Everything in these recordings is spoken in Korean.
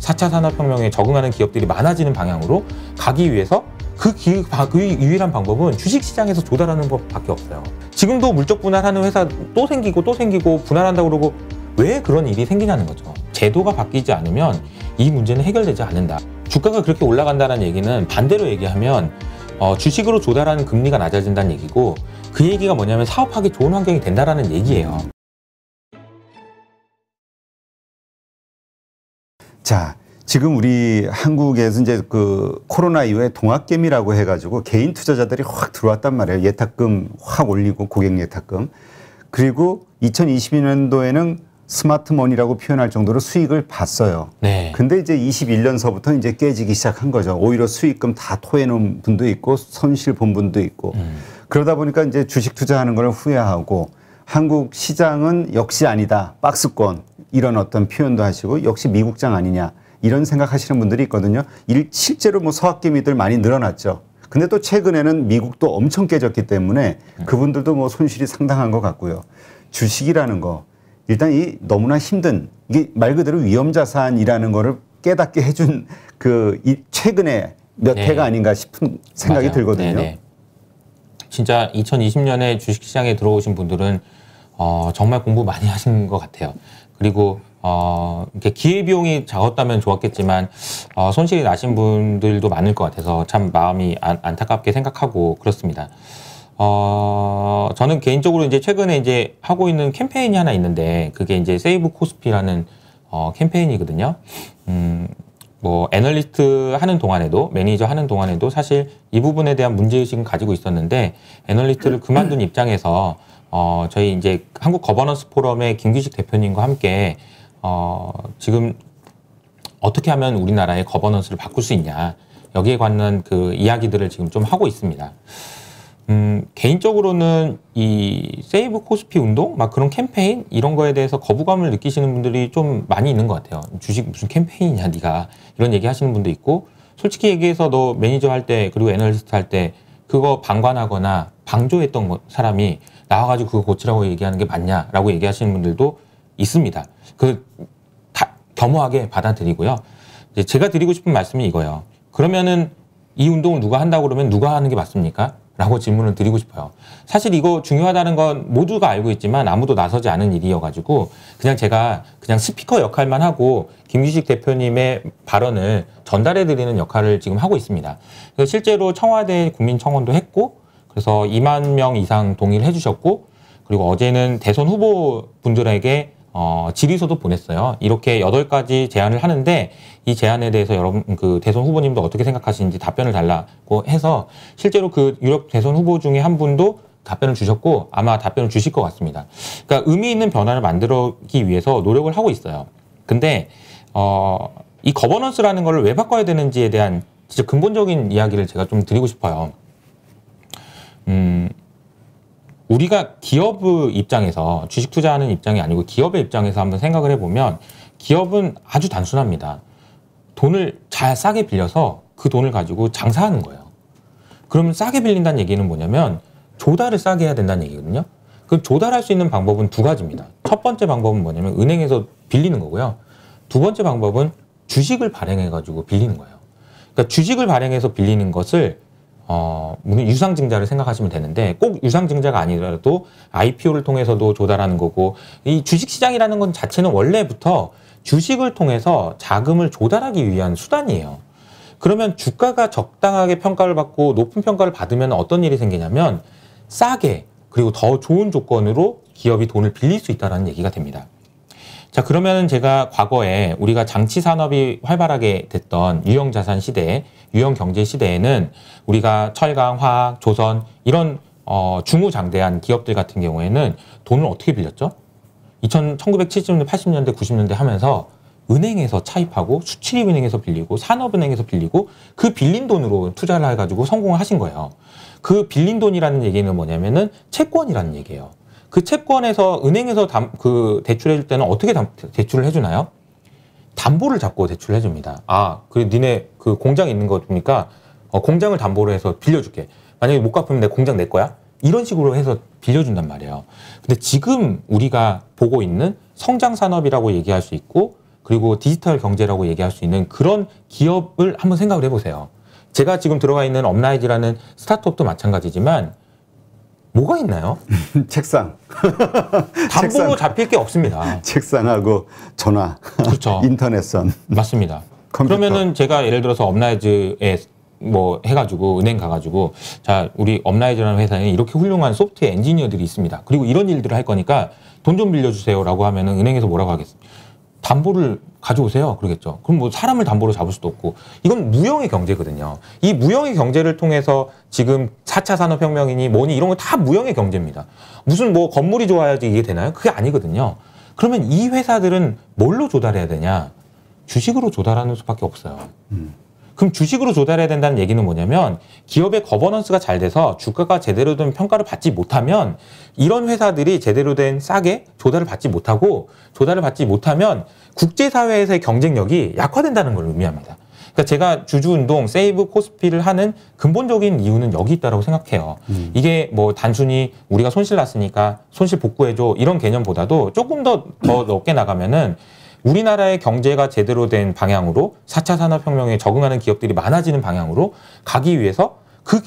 4차 산업혁명에 적응하는 기업들이 많아지는 방향으로 가기 위해서 그 유일한 방법은 주식시장에서 조달하는 법밖에 없어요. 지금도 물적 분할하는 회사 또 생기고 분할한다고 그러고 왜 그런 일이 생기냐는 거죠. 제도가 바뀌지 않으면 이 문제는 해결되지 않는다. 주가가 그렇게 올라간다는 얘기는 반대로 얘기하면 주식으로 조달하는 금리가 낮아진다는 얘기고, 그 얘기가 뭐냐면 사업하기 좋은 환경이 된다라는 얘기예요. 자, 지금 우리 한국에서 이제 그 코로나 이후에 동학개미라고 해가지고 개인 투자자들이 확 들어왔단 말이에요. 예탁금 확 올리고, 고객 예탁금. 그리고 2022년도에는 스마트머니라고 표현할 정도로 수익을 봤어요. 네. 근데 이제 21년서부터 이제 깨지기 시작한 거죠. 오히려 수익금 다 토해놓은 분도 있고 손실 본 분도 있고. 그러다 보니까 이제 주식 투자하는 걸 후회하고, 한국 시장은 역시 아니다, 박스권, 이런 어떤 표현도 하시고, 역시 미국장 아니냐, 이런 생각하시는 분들이 있거든요. 실제로 뭐 서학개미들 많이 늘어났죠. 근데 또 최근에는 미국도 엄청 깨졌기 때문에 그분들도 뭐 손실이 상당한 것 같고요. 주식이라는 거, 일단 이 너무나 힘든, 이게 말 그대로 위험자산이라는 거를 깨닫게 해준 최근에 몇 해가 아닌가 싶은 생각이 맞아요. 들거든요. 네네. 진짜 2020년에 주식시장에 들어오신 분들은 정말 공부 많이 하신 것 같아요. 그리고 이렇게 기회비용이 작았다면 좋았겠지만 손실이 나신 분들도 많을 것 같아서 참 마음이 안타깝게 생각하고 그렇습니다. 저는 개인적으로 이제 최근에 이제 하고 있는 캠페인이 하나 있는데, 그게 이제 세이브 코스피라는 캠페인이거든요. 뭐 애널리스트 하는 동안에도, 매니저 하는 동안에도 사실 이 부분에 대한 문제의식은 가지고 있었는데, 애널리스트를 그만둔 입장에서 저희 이제 한국 거버넌스 포럼의 김규식 대표님과 함께 지금 어떻게 하면 우리나라의 거버넌스를 바꿀 수 있냐, 여기에 관한 그 이야기들을 지금 좀 하고 있습니다. 개인적으로는 이 세이브 코스피 운동, 막 그런 캠페인 이런 거에 대해서 거부감을 느끼시는 분들이 좀 많이 있는 것 같아요. 주식 무슨 캠페인이냐 네가, 이런 얘기 하시는 분도 있고, 솔직히 얘기해서 너 매니저 할 때 그리고 애널리스트 할 때 그거 방관하거나 방조했던 사람이 나와가지고 그거 고치라고 얘기하는 게 맞냐라고 얘기하시는 분들도 있습니다. 다 겸허하게 받아들이고요. 이제 제가 드리고 싶은 말씀이 이거예요. 그러면은 이 운동을 누가 한다고 그러면 누가 하는 게 맞습니까? 라고 질문을 드리고 싶어요. 사실 이거 중요하다는 건 모두가 알고 있지만 아무도 나서지 않은 일이어가지고 제가 스피커 역할만 하고 김규식 대표님의 발언을 전달해드리는 역할을 지금 하고 있습니다. 그래서 실제로 청와대 국민청원도 했고, 그래서 2만 명 이상 동의를 해주셨고, 그리고 어제는 대선 후보분들에게 질의서도 보냈어요. 이렇게 8가지 제안을 하는데, 이 제안에 대해서 여러분 그 대선 후보님도 어떻게 생각하시는지 답변을 달라고 해서 실제로 그 유력 대선 후보 중에 한 분도 답변을 주셨고, 아마 답변을 주실 것 같습니다. 그러니까 의미 있는 변화를 만들기 위해서 노력을 하고 있어요. 근데 이 거버넌스라는 걸 왜 바꿔야 되는지에 대한 진짜 근본적인 이야기를 제가 좀 드리고 싶어요. 우리가 기업의 입장에서, 주식 투자하는 입장이 아니고 기업의 입장에서 한번 생각을 해보면, 기업은 아주 단순합니다. 돈을 싸게 빌려서 그 돈을 가지고 장사하는 거예요. 그러면 싸게 빌린다는 얘기는 뭐냐면 조달을 싸게 해야 된다는 얘기거든요. 그 조달할 수 있는 방법은 2가지입니다. 첫 번째 방법은 뭐냐면 은행에서 빌리는 거고요. 두 번째 방법은 주식을 발행해가지고 빌리는 거예요. 그러니까 주식을 발행해서 빌리는 것을 무슨 유상증자를 생각하시면 되는데, 꼭 유상증자가 아니더라도 IPO를 통해서도 조달하는 거고, 이 주식시장이라는 건 자체는 원래부터 주식을 통해서 자금을 조달하기 위한 수단이에요. 그러면 주가가 적당하게 평가를 받고 높은 평가를 받으면 어떤 일이 생기냐면 싸게, 그리고 더 좋은 조건으로 기업이 돈을 빌릴 수 있다는 얘기가 됩니다. 자, 그러면 제가 과거에 우리가 장치 산업이 활발하게 됐던 유형자산 시대, 유형경제 시대에는 우리가 철강, 화학, 조선 이런 중후장대한 기업들 같은 경우에는 돈을 어떻게 빌렸죠? 1970년대, 80년대, 90년대 하면서 은행에서 차입하고 수출입은행에서 빌리고 산업은행에서 빌리고 그 빌린 돈으로 투자를 해가지고 성공을 하신 거예요. 그 빌린 돈이라는 얘기는 뭐냐면은 채권이라는 얘기예요. 그 채권에서 은행에서 대출해 줄 때는 어떻게 대출을 해주나요? 담보를 잡고 대출을 해줍니다. 니네 그 공장 있는 거 보니까 공장을 담보로 해서 빌려줄게. 만약에 못 갚으면 내 공장 내 거야? 이런 식으로 해서 빌려준단 말이에요. 근데 지금 우리가 보고 있는 성장산업이라고 얘기할 수 있고, 그리고 디지털 경제라고 얘기할 수 있는 그런 기업을 한번 생각을 해보세요. 제가 지금 들어가 있는 업라이즈라는 스타트업도 마찬가지지만 뭐가 있나요? 책상. 담보로 잡힐 게 없습니다. 책상하고 전화, 그렇죠. 인터넷선. 맞습니다. 컴퓨터. 그러면은 제가 예를 들어서 업라이즈에 뭐 해가지고 은행 가가지고 자 우리 업라이즈라는 회사에 이렇게 훌륭한 소프트웨어 엔지니어들이 있습니다. 그리고 이런 일들을 할 거니까 돈 좀 빌려주세요라고 하면은 은행에서 뭐라고 하겠습니까? 담보를 가져오세요. 그러겠죠. 그럼 뭐 사람을 담보로 잡을 수도 없고 이건 무형의 경제거든요. 이 무형의 경제를 통해서 지금 4차 산업혁명이니 뭐니 이런 거 다 무형의 경제입니다. 무슨 뭐 건물이 좋아야지 이게 되나요? 그게 아니거든요. 그러면 이 회사들은 뭘로 조달해야 되냐? 주식으로 조달하는 수밖에 없어요. 그럼 주식으로 조달해야 된다는 얘기는 뭐냐면 기업의 거버넌스가 잘 돼서 주가가 제대로 된 평가를 받지 못하면 이런 회사들이 제대로 된 싸게 조달을 받지 못하면 국제사회에서의 경쟁력이 약화된다는 걸 의미합니다. 그러니까 제가 주주운동, 세이브, 코스피를 하는 근본적인 이유는 여기 있다고 생각해요. 이게 뭐 단순히 우리가 손실 났으니까 손실 복구해줘 이런 개념보다도 조금 더 넓게 나가면은 우리나라의 경제가 제대로 된 방향으로 4차 산업혁명에 적응하는 기업들이 많아지는 방향으로 가기 위해서 그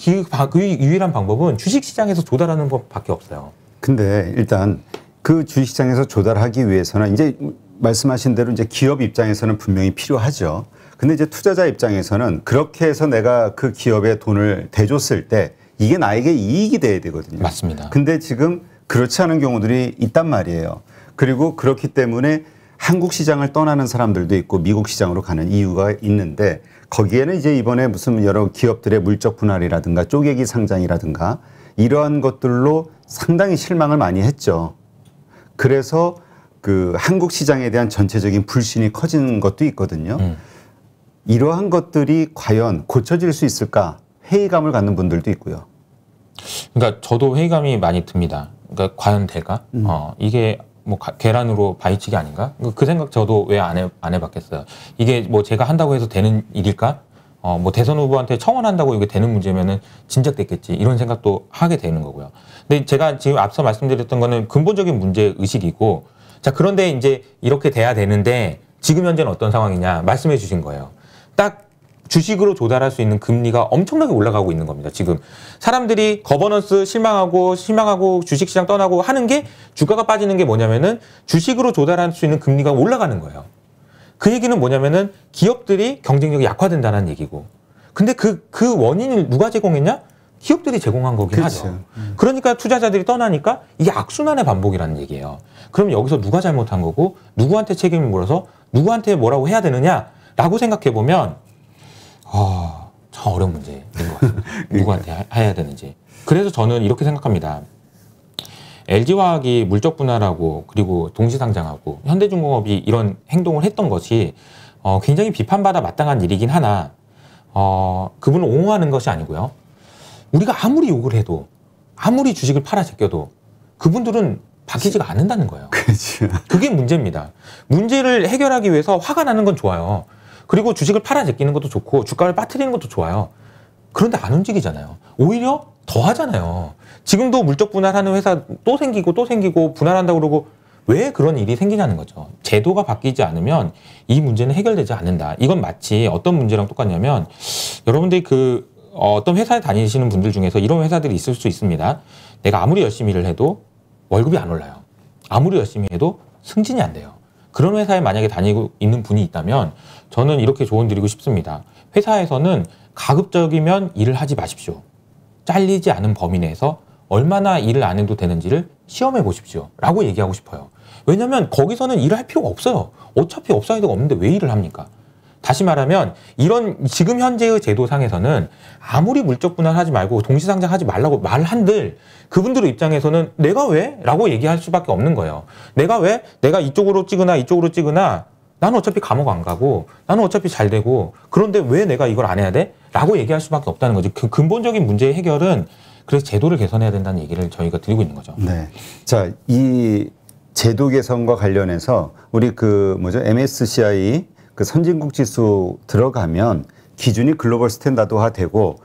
유일한 방법은 주식시장에서 조달하는 법밖에 없어요. 근데 일단 그 주식시장에서 조달하기 위해서는 이제 말씀하신 대로 이제 기업 입장에서는 분명히 필요하죠. 근데 이제 투자자 입장에서는 그렇게 해서 내가 그 기업에 돈을 대줬을 때 이게 나에게 이익이 돼야 되거든요. 맞습니다. 근데 지금 그렇지 않은 경우들이 있단 말이에요. 그리고 그렇기 때문에 한국 시장을 떠나는 사람들도 있고 미국 시장으로 가는 이유가 있는데 거기에는 이제 이번에 무슨 여러 기업들의 물적 분할이라든가 쪼개기 상장이라든가 이러한 것들로 상당히 실망을 많이 했죠. 그래서 그 한국 시장에 대한 전체적인 불신이 커지는 것도 있거든요. 이러한 것들이 과연 고쳐질 수 있을까 회의감을 갖는 분들도 있고요. 그러니까 저도 회의감이 많이 듭니다. 그러니까 과연 될까? 이게 뭐 계란으로 바위치기 아닌가? 그 생각 저도 왜 안 해봤겠어요. 이게 뭐 제가 한다고 해서 되는 일일까? 뭐 대선 후보한테 청원한다고 이게 되는 문제면은 진작됐겠지 이런 생각도 하게 되는 거고요. 근데 제가 지금 앞서 말씀드렸던 거는 근본적인 문제 의식이고, 자 그런데 이제 이렇게 돼야 되는데 지금 현재는 어떤 상황이냐 말씀해 주신 거예요. 딱 주식으로 조달할 수 있는 금리가 엄청나게 올라가고 있는 겁니다. 지금 사람들이 거버넌스 실망하고 주식시장 떠나고 하는 게 주가가 빠지는 게 뭐냐면은 주식으로 조달할 수 있는 금리가 올라가는 거예요. 그 얘기는 뭐냐면은 기업들이 경쟁력이 약화된다는 얘기고. 근데 그 원인을 누가 제공했냐? 기업들이 제공한 거긴 그렇죠. 하죠. 그러니까 투자자들이 떠나니까 이게 악순환의 반복이라는 얘기예요. 그럼 여기서 누가 잘못한 거고 누구한테 책임을 물어서 누구한테 뭐라고 해야 되느냐라고 생각해 보면 참 어려운 문제인 것 같습니다. 누구한테 해야 되는지. 그래서 저는 이렇게 생각합니다. LG화학이 물적 분할하고 그리고 동시상장하고 현대중공업이 이런 행동을 했던 것이 굉장히 비판받아 마땅한 일이긴 하나 그분을 옹호하는 것이 아니고요. 우리가 아무리 욕을 해도 아무리 주식을 팔아 제껴도 그분들은 바뀌지가 않는다는 거예요. 그렇죠. 그게 문제입니다. 문제를 해결하기 위해서 화가 나는 건 좋아요. 그리고 주식을 팔아 제끼는 것도 좋고 주가를 빠뜨리는 것도 좋아요. 그런데 안 움직이잖아요. 오히려 더 하잖아요. 지금도 물적 분할하는 회사 또 생기고 분할한다고 그러고 왜 그런 일이 생기냐는 거죠. 제도가 바뀌지 않으면 이 문제는 해결되지 않는다. 이건 마치 어떤 문제랑 똑같냐면 여러분들이 어떤 회사에 다니시는 분들 중에서 이런 회사들이 있을 수 있습니다. 내가 아무리 열심히 일을 해도 월급이 안 올라요. 아무리 열심히 해도 승진이 안 돼요. 그런 회사에 만약에 다니고 있는 분이 있다면 저는 이렇게 조언 드리고 싶습니다. 회사에서는 가급적이면 일을 하지 마십시오. 잘리지 않은 범위 내에서 얼마나 일을 안 해도 되는지를 시험해 보십시오. 라고 얘기하고 싶어요. 왜냐하면 거기서는 일을 할 필요가 없어요. 어차피 업사이드가 없는데 왜 일을 합니까? 다시 말하면 이런 지금 현재의 제도상에서는 아무리 물적 분할하지 말고 동시상장하지 말라고 말한들 그분들의 입장에서는 내가 왜? 라고 얘기할 수밖에 없는 거예요. 내가 왜? 내가 이쪽으로 찍으나 나는 어차피 감옥 안 가고 나는 어차피 잘 되고 그런데 왜 내가 이걸 안 해야 돼? 라고 얘기할 수밖에 없다는 거지. 그 근본적인 문제의 해결은 그래서 제도를 개선해야 된다는 얘기를 저희가 드리고 있는 거죠. 네. 자, 이 제도 개선과 관련해서 우리 MSCI 선진국 지수 들어가면 기준이 글로벌 스탠다드화 되고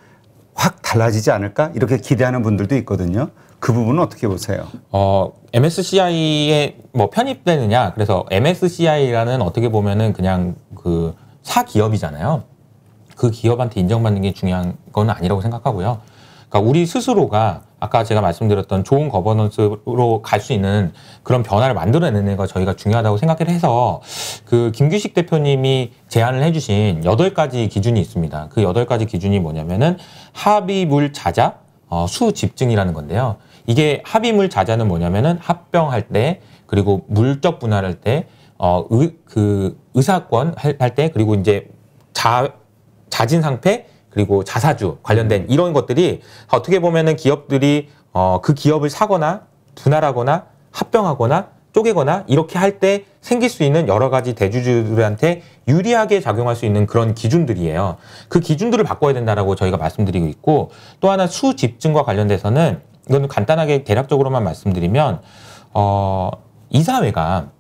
확 달라지지 않을까? 이렇게 기대하는 분들도 있거든요. 그 부분은 어떻게 보세요? MSCI에 뭐 편입되느냐, 그래서 MSCI라는 어떻게 보면은 그냥 그 사기업이잖아요. 그 기업한테 인정받는 게 중요한 건 아니라고 생각하고요. 그러니까 우리 스스로가 아까 제가 말씀드렸던 좋은 거버넌스로 갈 수 있는 그런 변화를 만들어내는 거 저희가 중요하다고 생각을 해서 그 김규식 대표님이 제안을 해주신 8가지 기준이 있습니다. 그 8가지 기준이 뭐냐면은 합의물 자자, 수집증이라는 건데요. 이게 합의물 자자는 뭐냐면은 합병할 때, 그리고 물적 분할할 때, 의사권 할 때, 그리고 이제 자진 상패, 그리고 자사주 관련된 이런 것들이 어떻게 보면은 기업들이 그 기업을 사거나 분할하거나 합병하거나 쪼개거나 이렇게 할 때 생길 수 있는 여러 가지 대주주들한테 유리하게 작용할 수 있는 그런 기준들이에요. 그 기준들을 바꿔야 된다라고 저희가 말씀드리고 있고, 또 하나 수집증과 관련돼서는 이건 간단하게 대략적으로만 말씀드리면 이사회가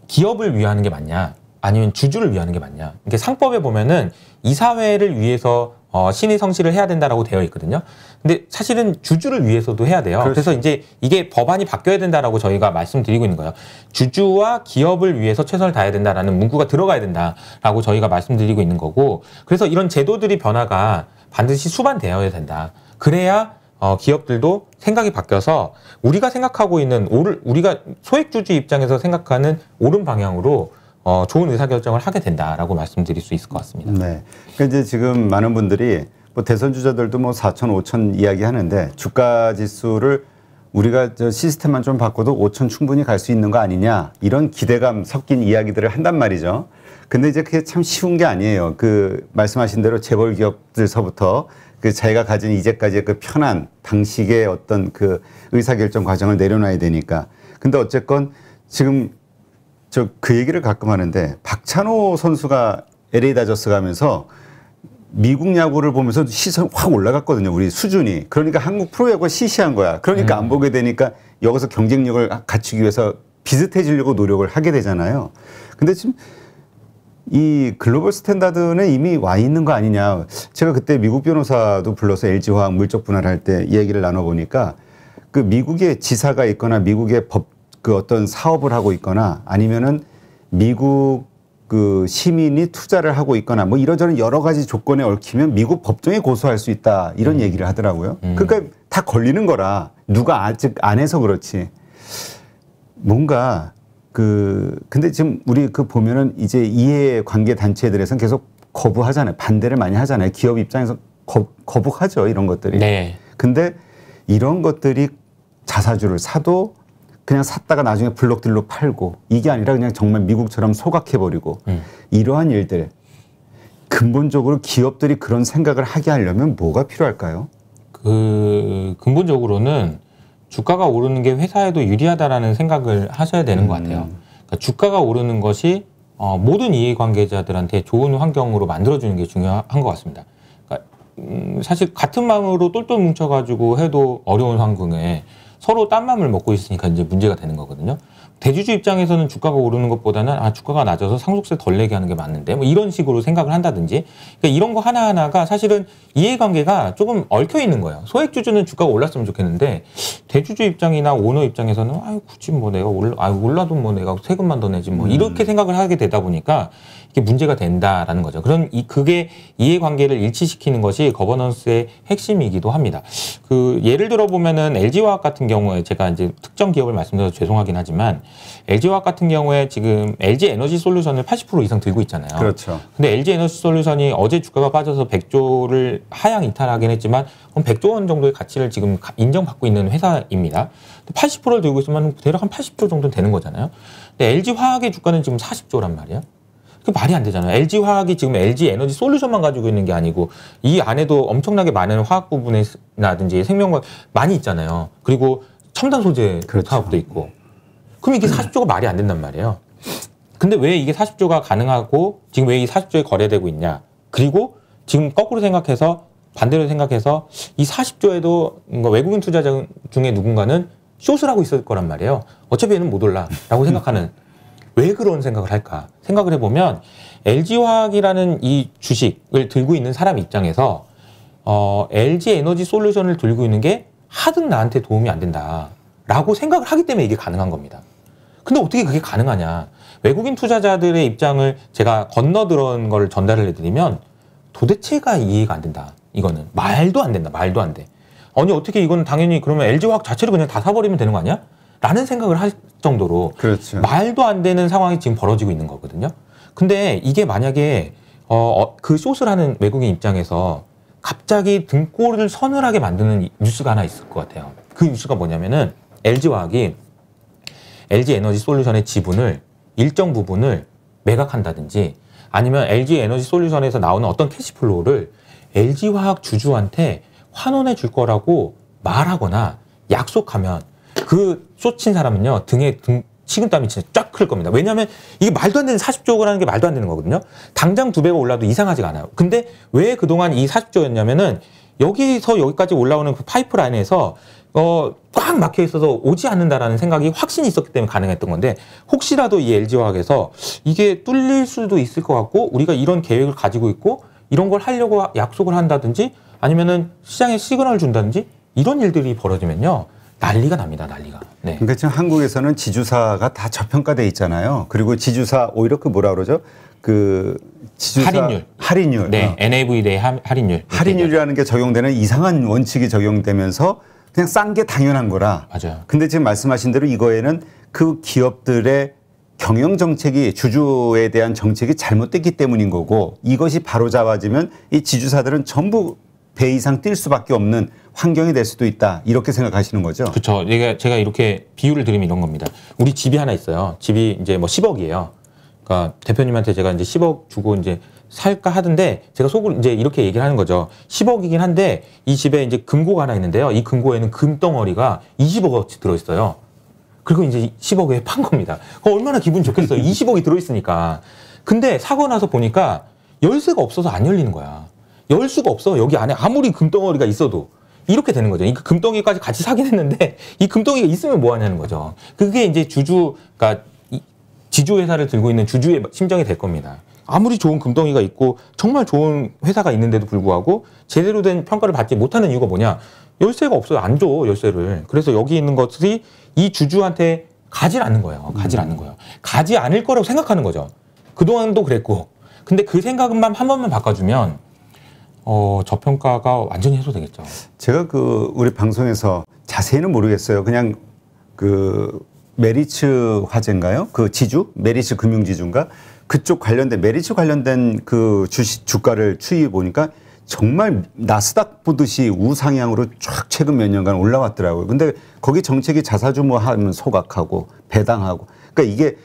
기업을 위하는 게 맞냐, 아니면 주주를 위하는 게 맞냐. 이게 상법에 보면은 이사회를 위해서 신의 성시를 해야 된다라고 되어 있거든요. 근데 사실은 주주를 위해서도 해야 돼요. 그렇지. 그래서 이제 이게 법안이 바뀌어야 된다라고 저희가 말씀드리고 있는 거예요. 주주와 기업을 위해서 최선을 다해야 된다라는 문구가 들어가야 된다라고 저희가 말씀드리고 있는 거고, 그래서 이런 제도들이 변화가 반드시 수반되어야 된다. 그래야 기업들도 생각이 바뀌어서 우리가 생각하고 있는 우리가 소액주주 입장에서 생각하는 옳은 방향으로 좋은 의사결정을 하게 된다라고 말씀드릴 수 있을 것 같습니다. 네. 그러니까 이제 지금 많은 분들이 뭐 대선 주자들도 뭐 4천, 5천 이야기 하는데 주가 지수를 우리가 저 시스템만 좀 바꿔도 5천 충분히 갈 수 있는 거 아니냐, 이런 기대감 섞인 이야기들을 한단 말이죠. 근데 이제 그게 참 쉬운 게 아니에요. 그 말씀하신 대로 재벌 기업들서부터 그 자기가 가진 이제까지의 그 편한 당식의 어떤 그 의사결정 과정을 내려놔야 되니까. 근데 어쨌건 지금 저 그 얘기를 가끔 하는데, 박찬호 선수가 LA 다저스 가면서 미국 야구를 보면서 시선이 확 올라갔거든요. 우리 수준이. 그러니까 한국 프로야구가 시시한 거야. 그러니까 안 보게 되니까 여기서 경쟁력을 갖추기 위해서 비슷해지려고 노력을 하게 되잖아요. 근데 지금 이 글로벌 스탠다드는 이미 와 있는 거 아니냐. 제가 그때 미국 변호사도 불러서 LG화학 물적 분할할 때 얘기를 나눠보니까 그 미국의 지사가 있거나 미국의 그 어떤 사업을 하고 있거나 아니면은 미국 그 시민이 투자를 하고 있거나 뭐 이러저런 여러 가지 조건에 얽히면 미국 법정에 고소할 수 있다, 이런 얘기를 하더라고요. 그러니까 다 걸리는 거라, 누가 아직 안 해서 그렇지. 뭔가 근데 지금 우리 보면은 이제 이해관계 단체들에서는 계속 거부하잖아요. 반대를 많이 하잖아요. 기업 입장에서 거부하죠, 이런 것들이. 네. 근데 이런 것들이 자사주를 사도 그냥 샀다가 나중에 블록들로 팔고, 이게 아니라 그냥 정말 미국처럼 소각해버리고, 이러한 일들, 근본적으로 기업들이 그런 생각을 하게 하려면 뭐가 필요할까요? 근본적으로는 주가가 오르는 게 회사에도 유리하다라는 생각을 하셔야 되는 것 같아요. 그러니까 주가가 오르는 것이 모든 이해관계자들한테 좋은 환경으로 만들어주는 게 중요한 것 같습니다. 그러니까 사실 같은 마음으로 똘똘 뭉쳐가지고 해도 어려운 환경에 서로 딴 맘을 먹고 있으니까 이제 문제가 되는 거거든요. 대주주 입장에서는 주가가 오르는 것보다는 주가가 낮아서 상속세 덜 내게 하는 게 맞는데 뭐 이런 식으로 생각을 한다든지, 그러니까 이런 거 하나하나가 사실은 이해관계가 조금 얽혀 있는 거예요. 소액주주는 주가가 올랐으면 좋겠는데 대주주 입장이나 오너 입장에서는 굳이 뭐 내가 올라도 뭐 내가 세금만 더 내지 뭐 이렇게 생각을 하게 되다 보니까 이게 문제가 된다라는 거죠. 그게 이해관계를 일치시키는 것이 거버넌스의 핵심이기도 합니다. 예를 들어 보면은 LG화학 같은 경우에 제가 이제 특정 기업을 말씀드려서 죄송하긴 하지만 LG화학 같은 경우에 지금 LG 에너지 솔루션을 80% 이상 들고 있잖아요. 그렇죠. 근데 LG 에너지 솔루션이 어제 주가가 빠져서 100조를 하향 이탈하긴 했지만 그럼 100조 원 정도의 가치를 지금 인정받고 있는 회사입니다. 80%를 들고 있으면 대략 한 80조 정도 되는 거잖아요. 근데 LG화학의 주가는 지금 40조란 말이에요. 그 말이 안 되잖아요. LG화학이 지금 LG 에너지 솔루션만 가지고 있는 게 아니고 이 안에도 엄청나게 많은 화학 부분이라든지 생명과 많이 있잖아요. 그리고 첨단 소재 그렇죠. 사업도 있고. 그럼 이게 40조가 말이 안 된단 말이에요. 근데 왜 이게 40조가 가능하고 지금 왜 이 40조에 거래되고 있냐. 그리고 지금 거꾸로 생각해서 반대로 생각해서 이 40조에도 외국인 투자자 중에 누군가는 숏을 하고 있을 거란 말이에요. 어차피 얘는 못 올라 라고 생각하는. 왜 그런 생각을 할까? 생각을 해보면 LG화학이라는 이 주식을 들고 있는 사람 입장에서 LG 에너지 솔루션을 들고 있는 게 하등 나한테 도움이 안 된다라고 생각을 하기 때문에 이게 가능한 겁니다. 근데 어떻게 그게 가능하냐? 외국인 투자자들의 입장을 제가 건너들은 걸 전달을 해드리면 도대체가 이해가 안 된다. 이거는 말도 안 된다. 말도 안 돼. 아니 어떻게 이건 당연히 그러면 LG화학 자체를 그냥 다 사버리면 되는 거 아니야? 라는 생각을 할 정도로 그렇죠. 말도 안 되는 상황이 지금 벌어지고 있는 거거든요. 근데 이게 만약에 그 숏을 외국인 입장에서 갑자기 등골을 서늘하게 만드는 뉴스가 하나 있을 것 같아요. 그 뉴스가 뭐냐면은 LG화학이 LG에너지솔루션의 지분을 일정 부분을 매각한다든지 아니면 LG에너지솔루션에서 나오는 어떤 캐시플로우를 LG화학 주주한테 환원해 줄 거라고 말하거나 약속하면 그 쏟친 사람은요 등에 식은땀이 진짜 쫙 흘 겁니다. 왜냐하면 이게 말도 안 되는 40조라는 게 말도 안 되는 거거든요. 당장 2배가 올라도 이상하지가 않아요. 근데 왜 그동안 이 40조였냐면은 여기서 여기까지 올라오는 그 파이프라인에서 꽉 막혀 있어서 오지 않는다라는 생각이 확신이 있었기 때문에 가능했던 건데 혹시라도 이 LG화학에서 이게 뚫릴 수도 있을 것 같고 우리가 이런 계획을 가지고 있고 이런 걸 하려고 약속을 한다든지 아니면은 시장에 시그널을 준다든지 이런 일들이 벌어지면요. 난리가 납니다. 난리가. 네. 그러니까 지금 한국에서는 지주사가 다 저평가돼 있잖아요. 그리고 지주사 오히려 그 뭐라 그러죠? 그 지주사 할인율. 네. NAV 대 할인율. 할인율이라는 게 적용되는 이상한 원칙이 적용되면서 그냥 싼 게 당연한 거라. 맞아요. 근데 지금 말씀하신 대로 이거에는 그 기업들의 경영 정책이 주주에 대한 정책이 잘못됐기 때문인 거고 이것이 바로 잡아지면 이 지주사들은 전부 배 이상 뛸 수밖에 없는 환경이 될 수도 있다. 이렇게 생각하시는 거죠? 그렇죠. 제가 이렇게 비유를 드리면 이런 겁니다. 우리 집이 하나 있어요. 집이 이제 뭐 10억이에요. 그러니까 대표님한테 제가 이제 10억 주고 이제 살까 하던데 제가 속으로 이제 이렇게 얘기를 하는 거죠. 10억이긴 한데 이 집에 이제 금고가 하나 있는데요. 이 금고에는 금덩어리가 20억어치 들어있어요. 그리고 이제 10억에 판 겁니다. 얼마나 기분 좋겠어요. 20억이 들어있으니까. 근데 사고 나서 보니까 열쇠가 없어서 안 열리는 거야. 열 수가 없어. 여기 안에 아무리 금덩어리가 있어도. 이렇게 되는 거죠. 이 금덩이까지 같이 사긴 했는데 이 금덩이가 있으면 뭐 하냐는 거죠. 그게 이제 그러니까 지주회사를 들고 있는 주주의 심정이 될 겁니다. 아무리 좋은 금덩이가 있고 정말 좋은 회사가 있는데도 불구하고 제대로 된 평가를 받지 못하는 이유가 뭐냐. 열쇠가 없어요. 안 줘, 열쇠를. 그래서 여기 있는 것들이 이 주주한테 가지 않는 거예요. 가지 않는 거예요. 가지 않을 거라고 생각하는 거죠. 그동안도 그랬고. 근데 그 생각만 한 번만 바꿔주면 저평가가 완전히 해소되겠죠. 제가 우리 방송에서 자세히는 모르겠어요. 그냥 메리츠 화재인가요? 그 지주? 메리츠 금융지주인가? 그쪽 관련된, 메리츠 관련된 그 주가를 추이해 보니까 정말 나스닥 보듯이 우상향으로 쫙 최근 몇 년간 올라왔더라고요. 근데 거기 정책이 자사주 하면 소각하고 배당하고. 그러니까 이게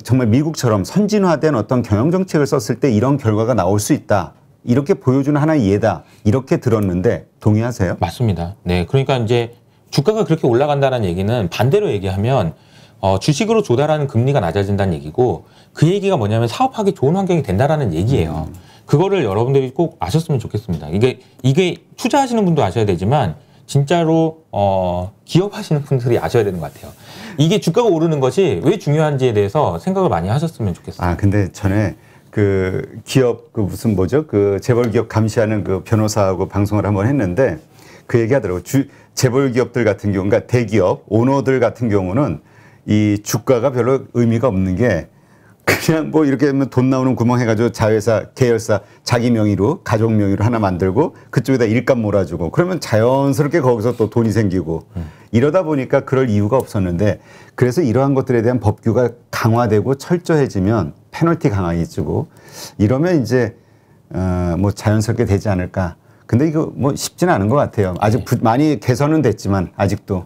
정말 미국처럼 선진화된 어떤 경영 정책을 썼을 때 이런 결과가 나올 수 있다. 이렇게 보여주는 하나의 예다. 이렇게 들었는데 동의하세요? 맞습니다. 네. 그러니까 이제 주가가 그렇게 올라간다는 얘기는 반대로 얘기하면 주식으로 조달하는 금리가 낮아진다는 얘기고 그 얘기가 뭐냐면 사업하기 좋은 환경이 된다라는 얘기예요. 그거를 여러분들이 꼭 아셨으면 좋겠습니다. 이게 투자하시는 분도 아셔야 되지만 진짜로 기업하시는 분들이 아셔야 되는 것 같아요. 이게 주가가 오르는 것이 왜 중요한지에 대해서 생각을 많이 하셨으면 좋겠어요. 근데 전에 기업 무슨 뭐죠? 재벌 기업 감시하는 변호사하고 방송을 한번 했는데 그 얘기하더라고요. 재벌 기업들 같은 경우, 그러니까 대기업 오너들 같은 경우는 이 주가가 별로 의미가 없는 게 그냥 뭐 이렇게 하면 돈 나오는 구멍 해가지고 자회사, 계열사 자기 명의로 가족 명의로 하나 만들고 그쪽에다 일감 몰아주고 그러면 자연스럽게 거기서 또 돈이 생기고 이러다 보니까 그럴 이유가 없었는데 그래서 이러한 것들에 대한 법규가 강화되고 철저해지면 페널티 강화해지고 이러면 이제 뭐 자연스럽게 되지 않을까. 근데 이거 뭐 쉽지는 않은 것 같아요. 아직 많이 개선은 됐지만 아직도.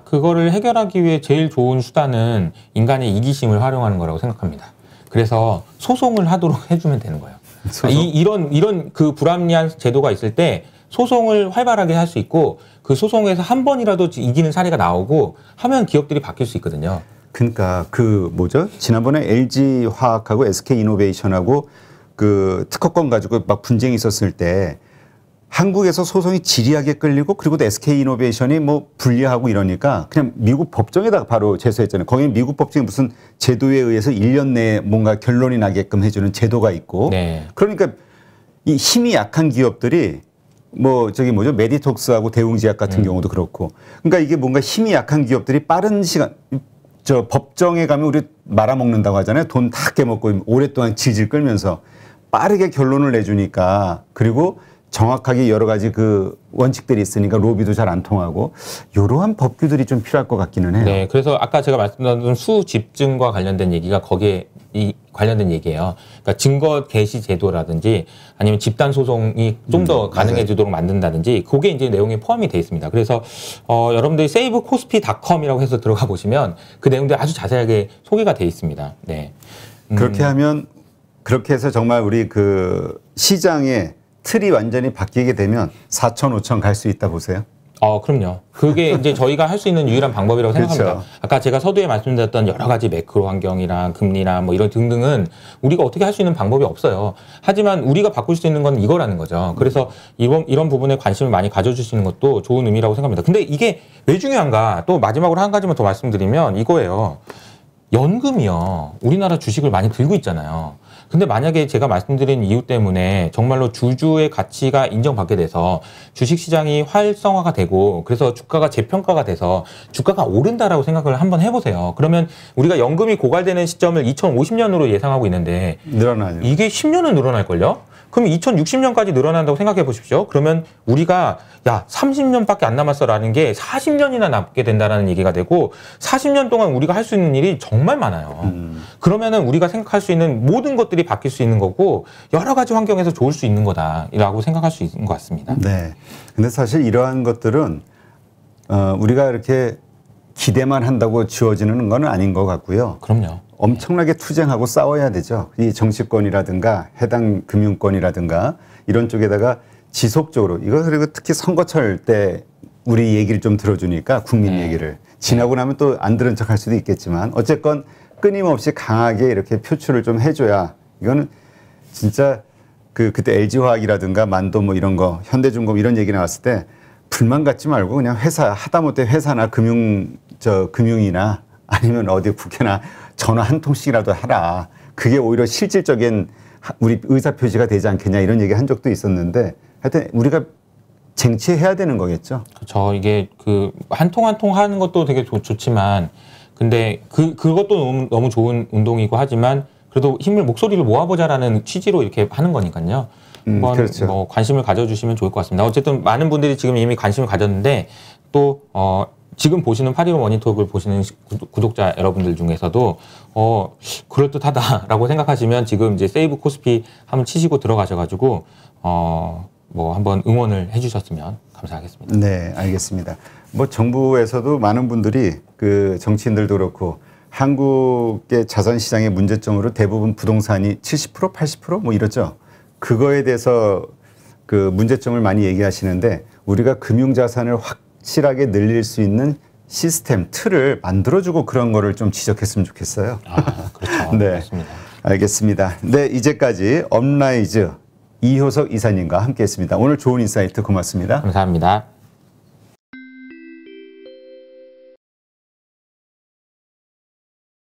그거를 해결하기 위해 제일 좋은 수단은 인간의 이기심을 활용하는 거라고 생각합니다. 그래서 소송을 하도록 해주면 되는 거예요. 이런 그 불합리한 제도가 있을 때 소송을 활발하게 할 수 있고 그 소송에서 한 번이라도 이기는 사례가 나오고 하면 기업들이 바뀔 수 있거든요. 그러니까 지난번에 LG화학하고 SK이노베이션하고 특허권 가지고 막 분쟁이 있었을 때 한국에서 소송이 지리하게 끌리고 그리고 또 SK이노베이션이 뭐 불리하고 이러니까 그냥 미국 법정에다가 바로 제소했잖아요. 거기는 미국 법정이 무슨 제도에 의해서 1년 내에 뭔가 결론이 나게끔 해주는 제도가 있고 네. 그러니까 이 힘이 약한 기업들이 뭐 저기 뭐죠 메디톡스하고 대웅제약 같은 경우도 그렇고 그러니까 이게 뭔가 힘이 약한 기업들이 빠른 시간 저 법정에 가면 우리 말아먹는다고 하잖아요. 돈 다 깨먹고 오랫동안 질질 끌면서 빠르게 결론을 내주니까 그리고 정확하게 여러 가지 그 원칙들이 있으니까 로비도 잘 안 통하고 이러한 법규들이 좀 필요할 것 같기는 해요. 네, 그래서 아까 제가 말씀드린 수집증과 관련된 얘기가 거기에 관련된 얘기예요. 그러니까 증거 개시 제도라든지 아니면 집단 소송이 좀 더 가능해지도록 만든다든지 그게 이제 내용에 포함이 돼 있습니다. 그래서 여러분들이 save코스피닷컴이라고 해서 들어가 보시면 그 내용들이 아주 자세하게 소개가 돼 있습니다. 네. 그렇게 하면 그렇게 해서 정말 우리 그 시장의 틀이 완전히 바뀌게 되면 4천, 5천 갈 수 있다 보세요. 그럼요. 그게 이제 저희가 할 수 있는 유일한 방법이라고 생각합니다. 그렇죠. 아까 제가 서두에 말씀드렸던 여러 가지 매크로 환경이랑 금리랑 뭐 이런 등등은 우리가 어떻게 할 수 있는 방법이 없어요. 하지만 우리가 바꿀 수 있는 건 이거라는 거죠. 그래서 이런 부분에 관심을 많이 가져주시는 것도 좋은 의미라고 생각합니다. 근데 이게 왜 중요한가? 또 마지막으로 한 가지만 더 말씀드리면 이거예요. 연금이요. 우리나라 주식을 많이 들고 있잖아요. 근데 만약에 제가 말씀드린 이유 때문에 정말로 주주의 가치가 인정받게 돼서 주식시장이 활성화가 되고 그래서 주가가 재평가가 돼서 주가가 오른다라고 생각을 한번 해보세요. 그러면 우리가 연금이 고갈되는 시점을 2050년으로 예상하고 있는데 늘어나요. 이게 10년은 늘어날걸요? 그럼 2060년까지 늘어난다고 생각해 보십시오. 그러면 우리가 30년밖에 안 남았어라는 게 40년이나 남게 된다라는 얘기가 되고 40년 동안 우리가 할 수 있는 일이 정말 많아요. 그러면은 우리가 생각할 수 있는 모든 것들이 바뀔 수 있는 거고 여러 가지 환경에서 좋을 수 있는 거다라고 생각할 수 있는 것 같습니다. 네. 근데 사실 이러한 것들은 우리가 이렇게 기대만 한다고 지워지는 건 아닌 것 같고요. 그럼요. 엄청나게 투쟁하고 싸워야 되죠. 이 정치권이라든가 해당 금융권이라든가 이런 쪽에다가 지속적으로 이거 그리고 특히 선거철 때 우리 얘기를 좀 들어주니까 국민 얘기를 지나고 나면 또 안 들은 척할 수도 있겠지만 어쨌건 끊임없이 강하게 이렇게 표출을 좀 해줘야 이거는 진짜 그때 LG화학이라든가 만도 뭐 이런 거 현대중공업 이런 얘기 나왔을 때 불만 갖지 말고 그냥 회사 하다못해 회사나 금융이나 아니면 어디 국회나 전화 한 통씩이라도 하라. 그게 오히려 실질적인 우리 의사 표시가 되지 않겠냐 이런 얘기 한 적도 있었는데 하여튼 우리가 쟁취해야 되는 거겠죠. 그렇죠. 이게 한 통 한 통 하는 것도 되게 좋지만 근데 그것도 너무 좋은 운동이고 하지만 그래도 목소리를 모아보자라는 취지로 이렇게 하는 거니까요. 한번 그렇죠. 뭐 관심을 가져주시면 좋을 것 같습니다. 어쨌든 많은 분들이 지금 이미 관심을 가졌는데 또 지금 보시는 8.15 머니톡을 보시는 구독자 여러분들 중에서도 그럴듯하다라고 생각하시면 지금 이제 세이브 코스피 한번 치시고 들어가셔가지고 뭐 한번 응원을 해주셨으면 감사하겠습니다. 네, 알겠습니다. 뭐 정부에서도 많은 분들이 그 정치인들도 그렇고 한국의 자산 시장의 문제점으로 대부분 부동산이 70%, 80% 이렇죠. 그거에 대해서 그 문제점을 많이 얘기하시는데 우리가 금융 자산을 확실하게 늘릴 수 있는 시스템, 틀을 만들어주고 그런 거를 좀 지적했으면 좋겠어요. 그렇죠. 네, 그렇습니다. 알겠습니다. 네, 이제까지 업라이즈 이효석 이사님과 함께했습니다. 오늘 좋은 인사이트 고맙습니다. 감사합니다.